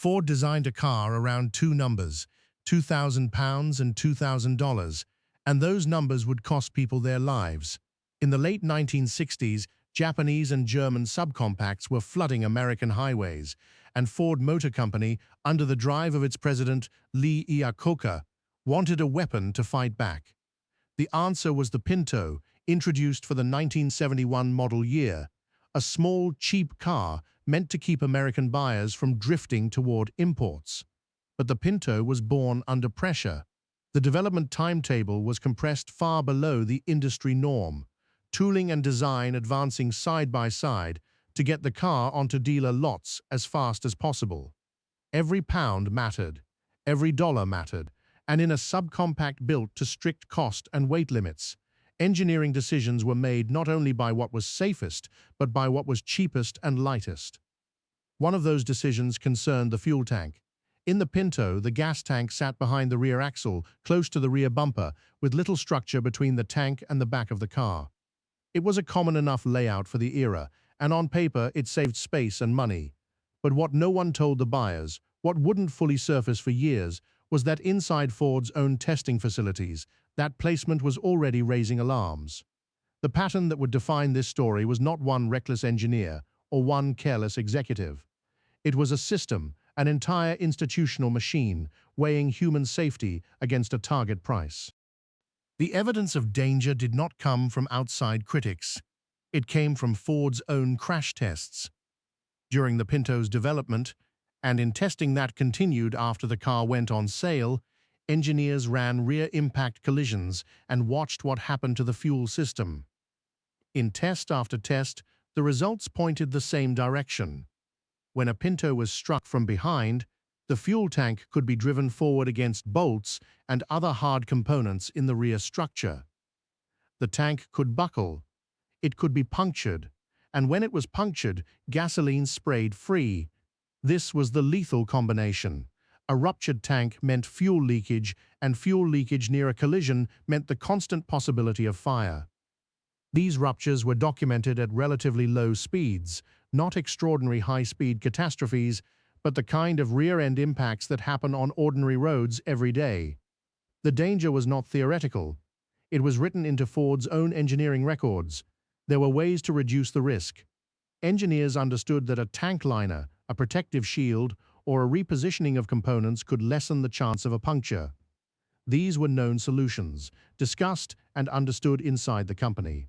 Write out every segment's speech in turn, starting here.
Ford designed a car around two numbers, £2,000 and $2,000, and those numbers would cost people their lives. In the late 1960s, Japanese and German subcompacts were flooding American highways, and Ford Motor Company, under the drive of its president Lee Iacocca, wanted a weapon to fight back. The answer was the Pinto, introduced for the 1971 model year, a small, cheap car meant to keep American buyers from drifting toward imports. But the Pinto was born under pressure. The development timetable was compressed far below the industry norm, tooling and design advancing side by side to get the car onto dealer lots as fast as possible. Every pound mattered, every dollar mattered, and in a subcompact built to strict cost and weight limits, engineering decisions were made not only by what was safest, but by what was cheapest and lightest. One of those decisions concerned the fuel tank. In the Pinto, the gas tank sat behind the rear axle, close to the rear bumper, with little structure between the tank and the back of the car. It was a common enough layout for the era, and on paper it saved space and money. But what no one told the buyers, what wouldn't fully surface for years, was that inside Ford's own testing facilities, that placement was already raising alarms. The pattern that would define this story was not one reckless engineer or one careless executive. It was a system, an entire institutional machine, weighing human safety against a target price. The evidence of danger did not come from outside critics. It came from Ford's own crash tests. During the Pinto's development, and in testing that continued after the car went on sale, engineers ran rear impact collisions and watched what happened to the fuel system. In test after test, the results pointed the same direction. When a Pinto was struck from behind, the fuel tank could be driven forward against bolts and other hard components in the rear structure. The tank could buckle, it could be punctured, and when it was punctured, gasoline sprayed free. This was the lethal combination. A ruptured tank meant fuel leakage, and fuel leakage near a collision meant the constant possibility of fire. These ruptures were documented at relatively low speeds, not extraordinary high-speed catastrophes, but the kind of rear-end impacts that happen on ordinary roads every day. The danger was not theoretical. It was written into Ford's own engineering records. There were ways to reduce the risk. Engineers understood that a tank liner, a protective shield, or a repositioning of components could lessen the chance of a puncture. These were known solutions, discussed and understood inside the company.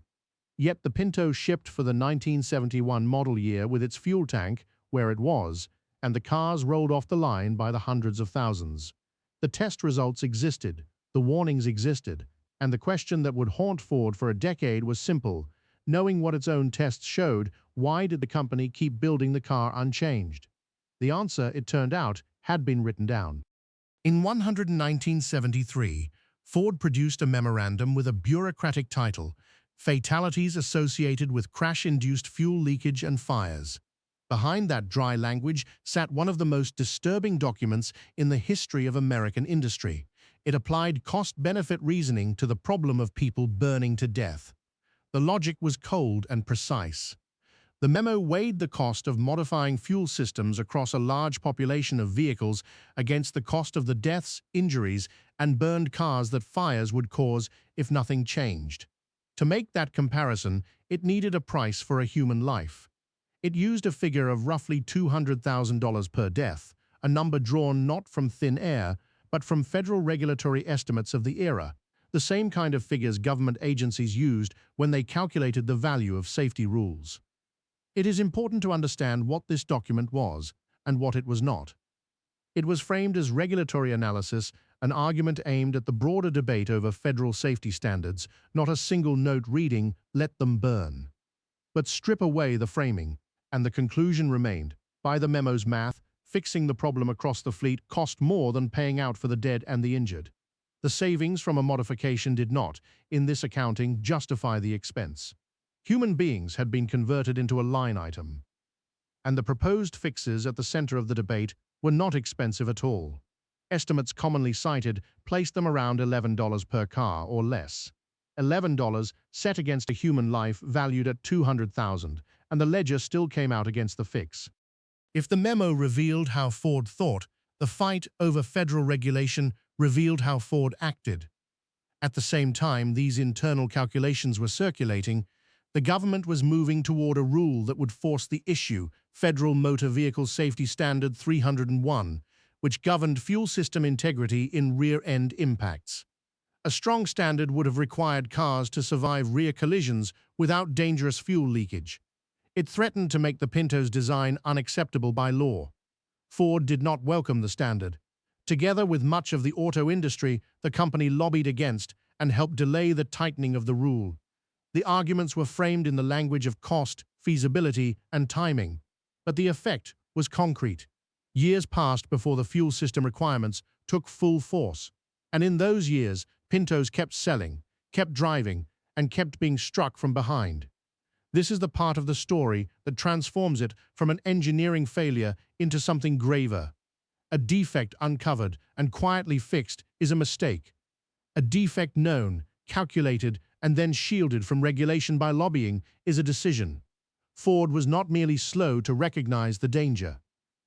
Yet the Pinto shipped for the 1971 model year with its fuel tank where it was, and the cars rolled off the line by the hundreds of thousands. The test results existed, the warnings existed, and the question that would haunt Ford for a decade was simple. Knowing what its own tests showed, why did the company keep building the car unchanged? The answer, it turned out, had been written down. In 1973, Ford produced a memorandum with a bureaucratic title, Fatalities Associated with Crash-Induced Fuel Leakage and Fires. Behind that dry language sat one of the most disturbing documents in the history of American industry. It applied cost-benefit reasoning to the problem of people burning to death. The logic was cold and precise. The memo weighed the cost of modifying fuel systems across a large population of vehicles against the cost of the deaths, injuries, and burned cars that fires would cause if nothing changed. To make that comparison, it needed a price for a human life. It used a figure of roughly $200,000 per death, a number drawn not from thin air, but from federal regulatory estimates of the era, the same kind of figures government agencies used when they calculated the value of safety rules. It is important to understand what this document was and what it was not. It was framed as regulatory analysis, an argument aimed at the broader debate over federal safety standards, not a single note reading, "Let them burn." But strip away the framing, and the conclusion remained. By the memo's math, fixing the problem across the fleet cost more than paying out for the dead and the injured. The savings from a modification did not, in this accounting, justify the expense. Human beings had been converted into a line item. And the proposed fixes at the center of the debate were not expensive at all. Estimates commonly cited placed them around $11 per car or less. $11 set against a human life valued at $200,000, and the ledger still came out against the fix. If the memo revealed how Ford thought, the fight over federal regulation revealed how Ford acted. At the same time these internal calculations were circulating, the government was moving toward a rule that would force the issue, Federal Motor Vehicle Safety Standard 301, which governed fuel system integrity in rear-end impacts. A strong standard would have required cars to survive rear collisions without dangerous fuel leakage. It threatened to make the Pinto's design unacceptable by law. Ford did not welcome the standard. Together with much of the auto industry, the company lobbied against and helped delay the tightening of the rule. The arguments were framed in the language of cost, feasibility, and timing. But the effect was concrete. Years passed before the fuel system requirements took full force. And in those years, Pintos kept selling, kept driving, and kept being struck from behind. This is the part of the story that transforms it from an engineering failure into something graver. A defect uncovered and quietly fixed is a mistake. A defect known, calculated, and then shielded from regulation by lobbying is a decision. Ford was not merely slow to recognize the danger.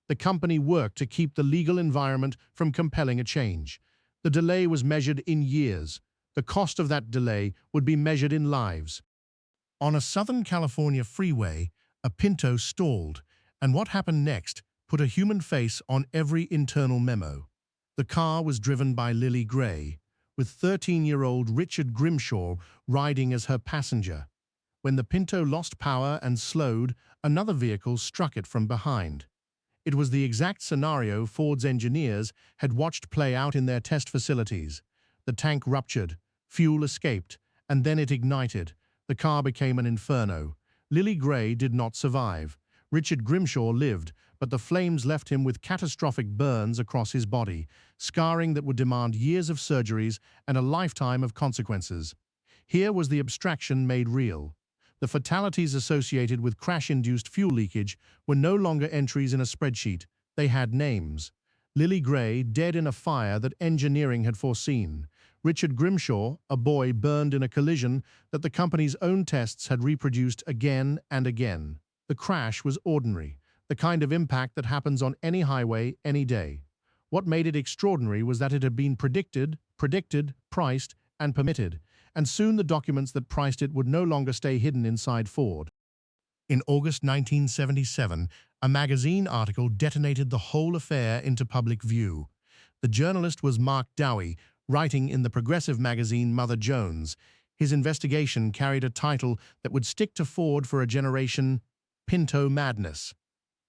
The company worked to keep the legal environment from compelling a change. The delay was measured in years. The cost of that delay would be measured in lives. On a Southern California freeway, a Pinto stalled, and what happened next put a human face on every internal memo. The car was driven by Lily Gray, with 13-year-old Richard Grimshaw riding as her passenger. When the Pinto lost power and slowed, another vehicle struck it from behind. It was the exact scenario Ford's engineers had watched play out in their test facilities. The tank ruptured, fuel escaped, and then it ignited. The car became an inferno. Lily Gray did not survive. Richard Grimshaw lived, but the flames left him with catastrophic burns across his body, scarring that would demand years of surgeries and a lifetime of consequences. Here was the abstraction made real. The fatalities associated with crash-induced fuel leakage were no longer entries in a spreadsheet. They had names. Lily Gray, dead in a fire that engineering had foreseen. Richard Grimshaw, a boy burned in a collision that the company's own tests had reproduced again and again. The crash was ordinary, the kind of impact that happens on any highway, any day. What made it extraordinary was that it had been predicted, priced, and permitted, and soon the documents that priced it would no longer stay hidden inside Ford. In August 1977, a magazine article detonated the whole affair into public view. The journalist was Mark Dowie, writing in the progressive magazine Mother Jones. His investigation carried a title that would stick to Ford for a generation: Pinto Madness.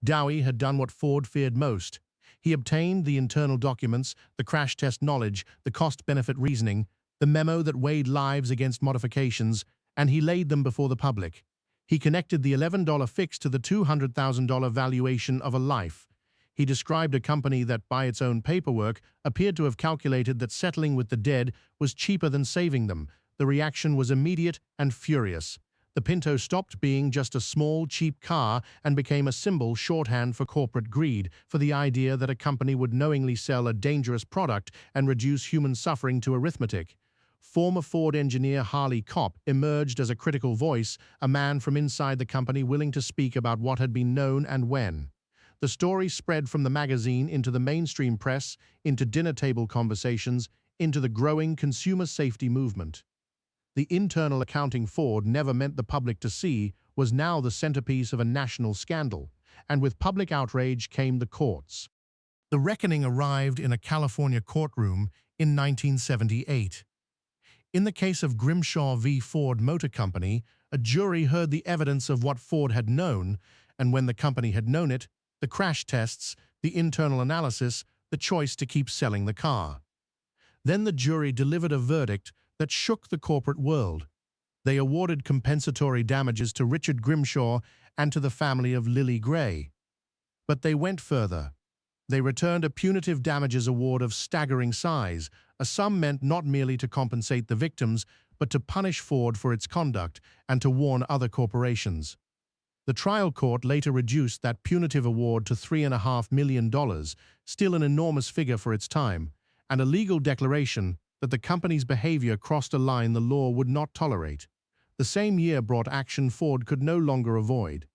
Dowie had done what Ford feared most. He obtained the internal documents, the crash test knowledge, the cost-benefit reasoning, the memo that weighed lives against modifications, and he laid them before the public. He connected the $11 fix to the $200,000 valuation of a life. He described a company that, by its own paperwork, appeared to have calculated that settling with the dead was cheaper than saving them. The reaction was immediate and furious. The Pinto stopped being just a small, cheap car and became a symbol shorthand for corporate greed, for the idea that a company would knowingly sell a dangerous product and reduce human suffering to arithmetic. Former Ford engineer Harley Kopp emerged as a critical voice, a man from inside the company willing to speak about what had been known and when. The story spread from the magazine into the mainstream press, into dinner-table conversations, into the growing consumer safety movement. The internal accounting Ford never meant the public to see was now the centerpiece of a national scandal, and with public outrage came the courts. The reckoning arrived in a California courtroom in 1978. In the case of Grimshaw v. Ford Motor Company, a jury heard the evidence of what Ford had known, and when the company had known it, the crash tests, the internal analysis, the choice to keep selling the car. Then the jury delivered a verdict that shook the corporate world. They awarded compensatory damages to Richard Grimshaw and to the family of Lily Gray. But they went further. They returned a punitive damages award of staggering size, a sum meant not merely to compensate the victims, but to punish Ford for its conduct and to warn other corporations. The trial court later reduced that punitive award to $3.5 million, still an enormous figure for its time, and a legal declaration that the company's behavior crossed a line the law would not tolerate. The same year brought action Ford could no longer avoid.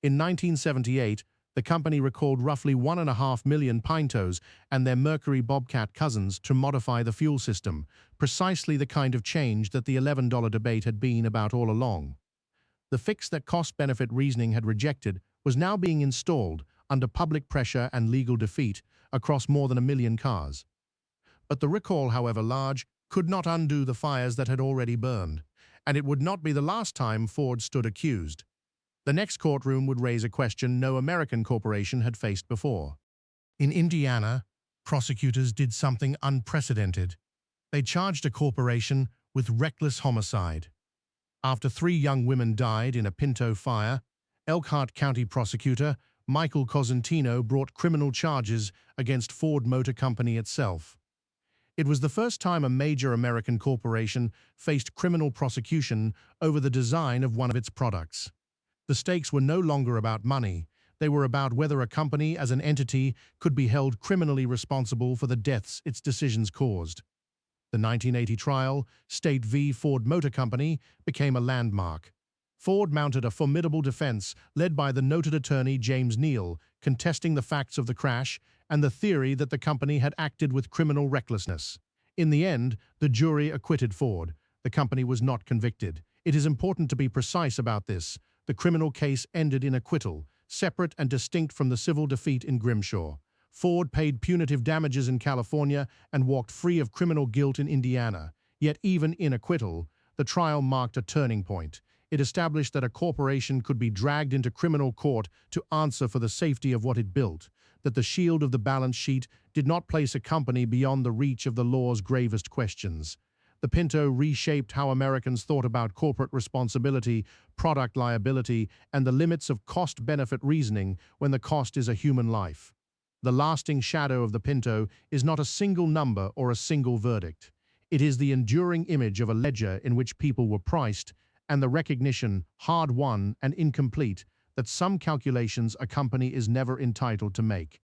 In 1978, The company recalled roughly 1.5 million Pintos and their Mercury Bobcat cousins to modify the fuel system, precisely the kind of change that the $11 debate had been about all along. The fix that cost-benefit reasoning had rejected was now being installed under public pressure and legal defeat across more than 1 million cars. But the recall, however large, could not undo the fires that had already burned, and it would not be the last time Ford stood accused. The next courtroom would raise a question no American corporation had faced before. In Indiana, prosecutors did something unprecedented. They charged a corporation with reckless homicide. After 3 young women died in a Pinto fire, Elkhart County prosecutor Michael Cosentino brought criminal charges against Ford Motor Company itself. It was the first time a major American corporation faced criminal prosecution over the design of one of its products. The stakes were no longer about money. They were about whether a company as an entity could be held criminally responsible for the deaths its decisions caused. The 1980 trial, State v. Ford Motor Company, became a landmark. Ford mounted a formidable defense led by the noted attorney James Neal, contesting the facts of the crash and the theory that the company had acted with criminal recklessness. In the end, the jury acquitted Ford. The company was not convicted. It is important to be precise about this. The criminal case ended in acquittal, separate and distinct from the civil defeat in Grimshaw. Ford paid punitive damages in California and walked free of criminal guilt in Indiana. Yet even in acquittal, the trial marked a turning point. It established that a corporation could be dragged into criminal court to answer for the safety of what it built, that the shield of the balance sheet did not place a company beyond the reach of the law's gravest questions. The Pinto reshaped how Americans thought about corporate responsibility, product liability, and the limits of cost-benefit reasoning when the cost is a human life. The lasting shadow of the Pinto is not a single number or a single verdict. It is the enduring image of a ledger in which people were priced, and the recognition, hard-won and incomplete, that some calculations a company is never entitled to make.